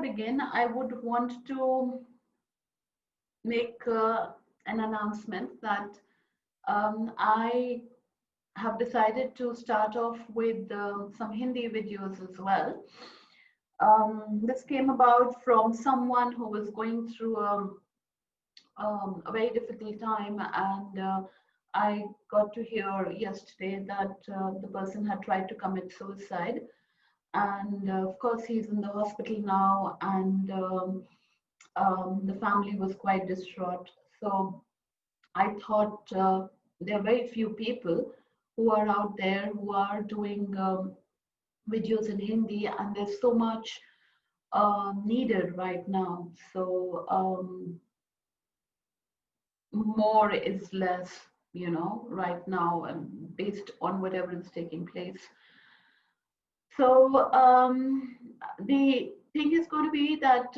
Begin, I would want to make an announcement that I have decided to start off with some Hindi videos as well. This came about from someone who was going through a very difficult time, and I got to hear yesterday that the person had tried to commit suicide, and of course he's in the hospital now, and the family was quite distraught. So I thought there are very few people who are out there who are doing videos in Hindi, and there's so much needed right now. So more is less, right now, and based on whatever is taking place. So the thing is going to be that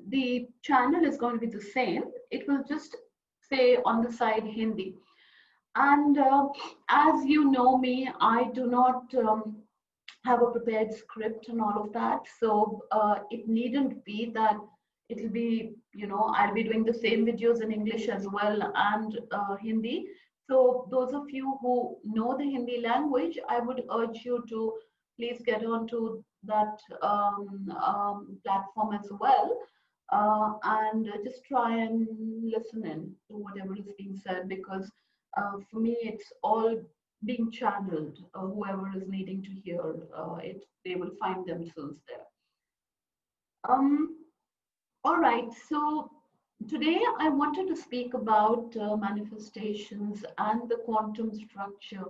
the channel is going to be the same. It will just say on the side Hindi. And as you know me, I do not have a prepared script and all of that. So it needn't be that it'll be, I'll be doing the same videos in English as well and Hindi. So those of you who know the Hindi language, I would urge you to please get onto that platform as well. And just try and listen in to whatever is being said, because for me it's all being channeled. Whoever is needing to hear it, they will find themselves there. All right, so today I wanted to speak about manifestations and the quantum structure.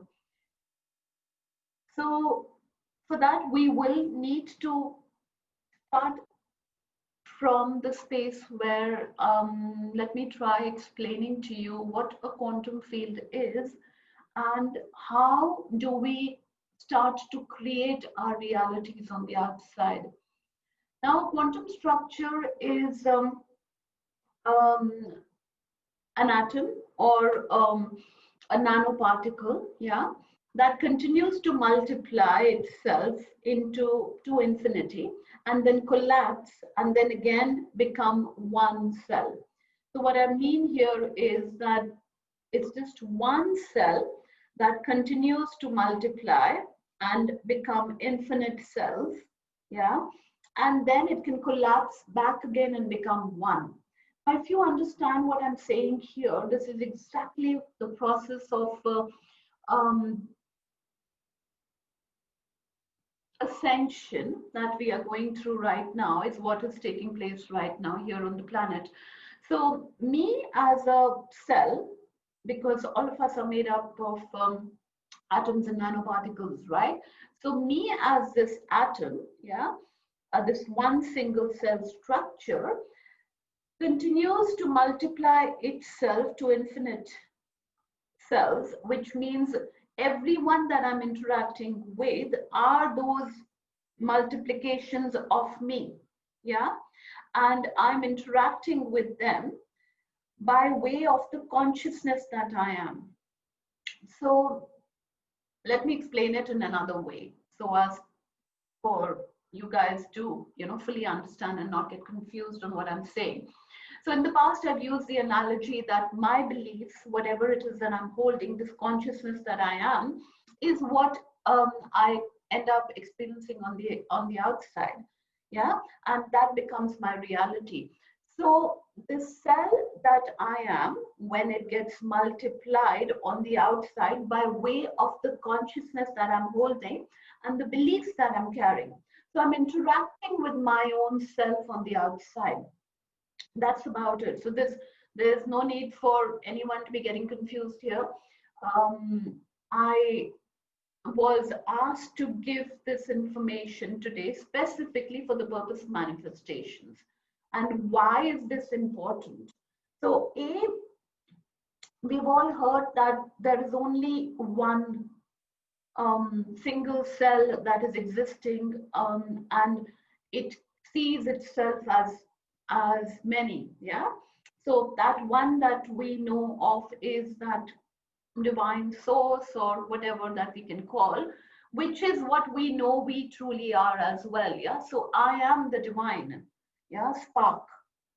So for that we will need to start from the space where, let me try explaining to you what a quantum field is and how do we start to create our realities on the outside. Now, quantum structure is um, an atom or a nanoparticle, yeah, that continues to multiply itself into to infinity and then collapse and then again become one cell. So what I mean here is that it's just one cell that continues to multiply and become infinite cells, yeah, and then it can collapse back again and become one. Now, if you understand what I'm saying here, this is exactly the process of um, ascension that we are going through right now. It's what is taking place right now here on the planet. So me as a cell, because all of us are made up of atoms and nanoparticles, right? So me as this atom, yeah, this one single cell structure continues to multiply itself to infinite cells, which means everyone that I'm interacting with are those multiplications of me, yeah, and I'm interacting with them by way of the consciousness that I am. So let me explain it in another way so as for you guys to fully understand and not get confused on what I'm saying. So in the past, I've used the analogy that my beliefs, whatever it is that I'm holding, this consciousness that I am, is what I end up experiencing on the outside, yeah, and that becomes my reality. So the cell that I am, when it gets multiplied on the outside by way of the consciousness that I'm holding and the beliefs that I'm carrying. So I'm interacting with my own self on the outside. That's about it. So there's no need for anyone to be getting confused here. I was asked to give this information today specifically for the purpose of manifestations. And why is this important? So we've all heard that there is only one single cell that is existing, and it sees itself as many, yeah. So that one that we know of is that divine source or whatever that we can call, which is what we know we truly are as well. Yeah. So I am the divine, yeah, spark.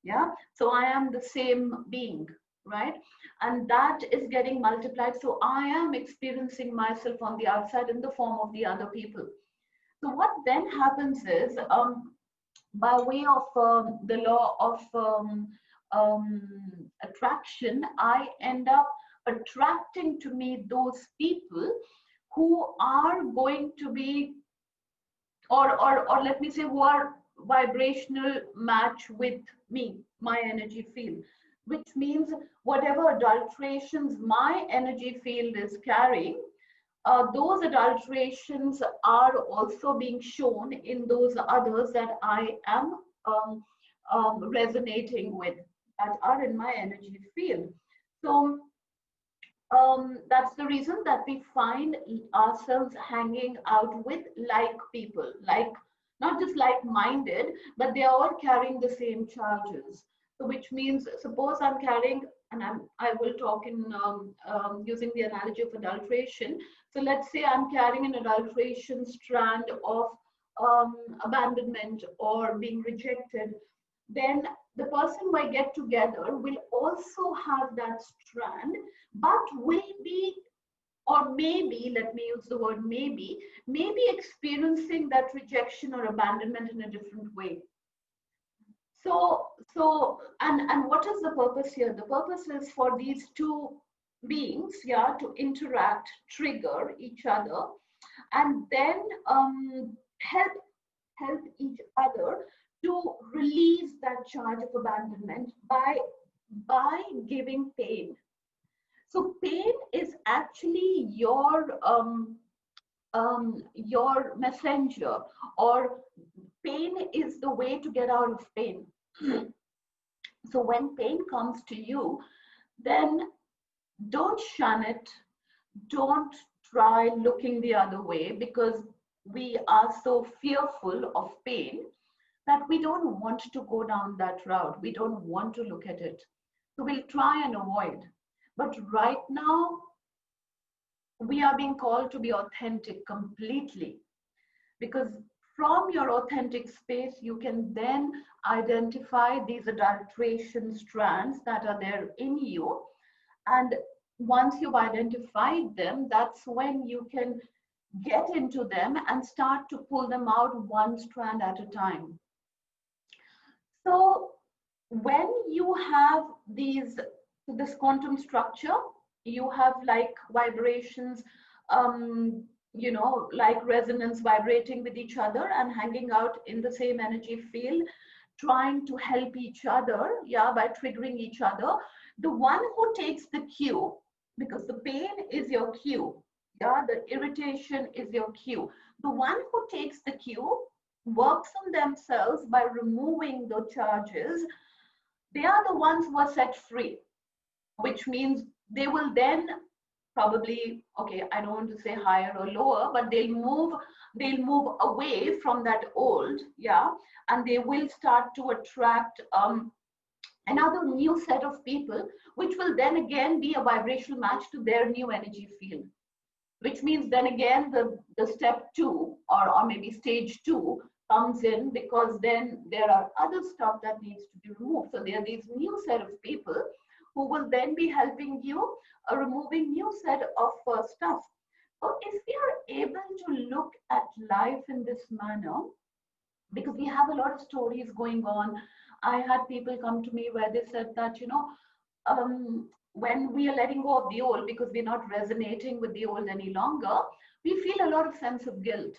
Yeah. So I am the same being, right? And that is getting multiplied. So I am experiencing myself on the outside in the form of the other people. So what then happens is, by way of the law of attraction, I end up attracting to me those people who are going to be, or let me say, who are vibrational match with me, my energy field, which means whatever adulterations my energy field is carrying, those adulterations are also being shown in those others that I am resonating with, that are in my energy field. So that's the reason that we find ourselves hanging out with like people, like not just like-minded, but they are all carrying the same charges. So which means, suppose I'm carrying, and I will talk in using the analogy of adulteration. So let's say I'm carrying an adulteration strand of abandonment or being rejected, then the person who I get together will also have that strand, but will be, or maybe, let me use the word maybe experiencing that rejection or abandonment in a different way. And what is the purpose here? The purpose is for these two beings, yeah, to interact, trigger each other, and then help each other to release that charge of abandonment by giving pain. So pain is actually your messenger, or pain is the way to get out of pain. So when pain comes to you, then don't shun it. Don't try looking the other way, because we are so fearful of pain that we don't want to go down that route. We don't want to look at it. So we'll try and avoid. But right now, we are being called to be authentic completely, because from your authentic space, you can then identify these adulteration strands that are there in you. And once you've identified them, that's when you can get into them and start to pull them out one strand at a time. So when you have this quantum structure, you have like vibrations, like resonance vibrating with each other and hanging out in the same energy field, trying to help each other, yeah, by triggering each other. The one who takes the cue, because the pain is your cue, yeah, the irritation is your cue. The one who takes the cue works on themselves by removing the charges. They are the ones who are set free, which means they will then probably, okay, I don't want to say higher or lower, but they'll move away from that old, yeah, and they will start to attract another new set of people, which will then again be a vibrational match to their new energy field. Which means then again the step two, or maybe stage two, comes in, because then there are other stuff that needs to be removed. So there are these new set of people who will then be helping you removing new set of stuff. So if we are able to look at life in this manner, because we have a lot of stories going on. I had people come to me where they said that, when we are letting go of the old, because we're not resonating with the old any longer, we feel a lot of sense of guilt.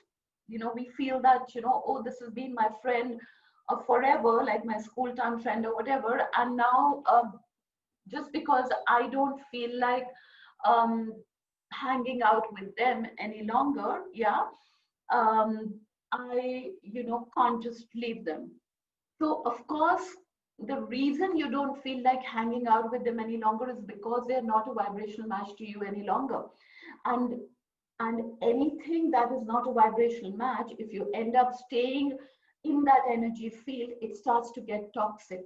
We feel that, oh, this has been my friend forever, like my school time friend or whatever. And now, just because I don't feel like hanging out with them any longer, yeah, I, can't just leave them. So, of course, the reason you don't feel like hanging out with them any longer is because they're not a vibrational match to you any longer. And anything that is not a vibrational match, if you end up staying in that energy field, it starts to get toxic.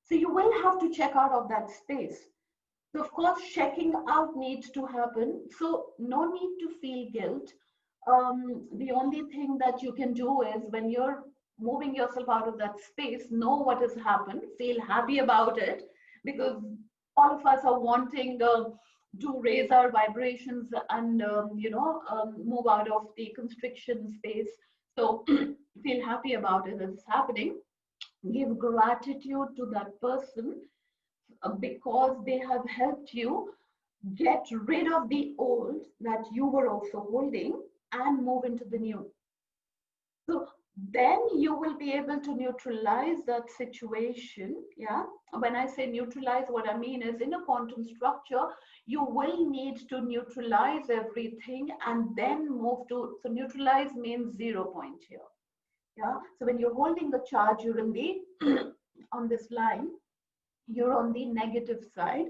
So you will have to check out of that space. So of course, checking out needs to happen. So no need to feel guilt. The only thing that you can do is when you're moving yourself out of that space, know what has happened, feel happy about it, because all of us are wanting to raise our vibrations and move out of the constriction space. So feel happy about it as it's happening. Give gratitude to that person because they have helped you get rid of the old that you were also holding and move into the new. So then you will be able to neutralize that situation. Yeah. When I say neutralize, what I mean is in a quantum structure, you will need to neutralize everything and then move to, so neutralize means 0 point here. Yeah. So when you're holding the charge, you're in the, on this line, you're on the negative side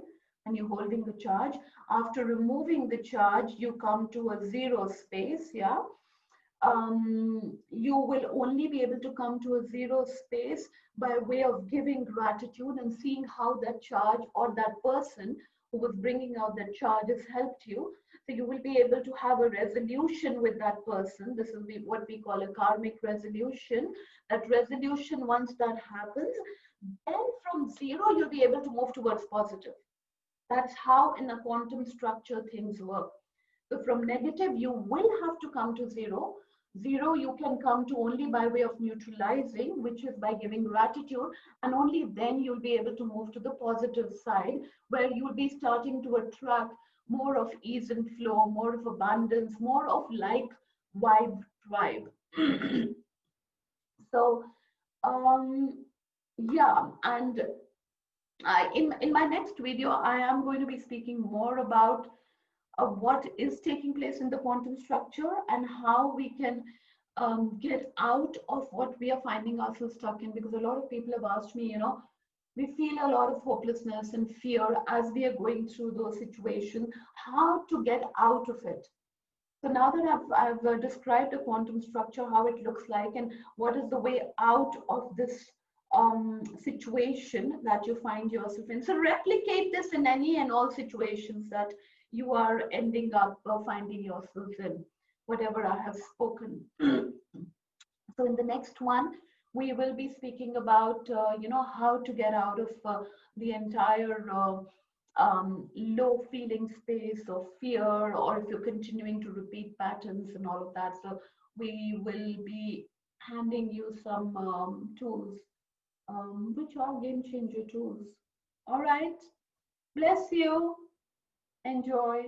and you're holding the charge. After removing the charge, you come to a 0 space. Yeah. You will only be able to come to a 0 space by way of giving gratitude and seeing how that charge or that person who was bringing out that charge has helped you. So you will be able to have a resolution with that person. This is what we call a karmic resolution. That resolution, once that happens, then from 0, you'll be able to move towards positive. That's how in a quantum structure things work. So from negative, you will have to come to 0. 0 you can come to only by way of neutralizing, which is by giving gratitude, and only then you'll be able to move to the positive side, where you'll be starting to attract more of ease and flow, more of abundance, more of like vibe. So yeah, and in my next video, I am going to be speaking more about what is taking place in the quantum structure and how we can get out of what we are finding ourselves stuck in. Because a lot of people have asked me, we feel a lot of hopelessness and fear as we are going through those situations, how to get out of it. So now that I've described the quantum structure, how it looks like, and what is the way out of this situation that you find yourself in. So replicate this in any and all situations that you are ending up finding yourself in, whatever I have spoken. So in the next one, we will be speaking about, how to get out of the entire low feeling space of fear, or if you're continuing to repeat patterns and all of that. So we will be handing you some tools, which are game changer tools. All right. Bless you. Enjoy.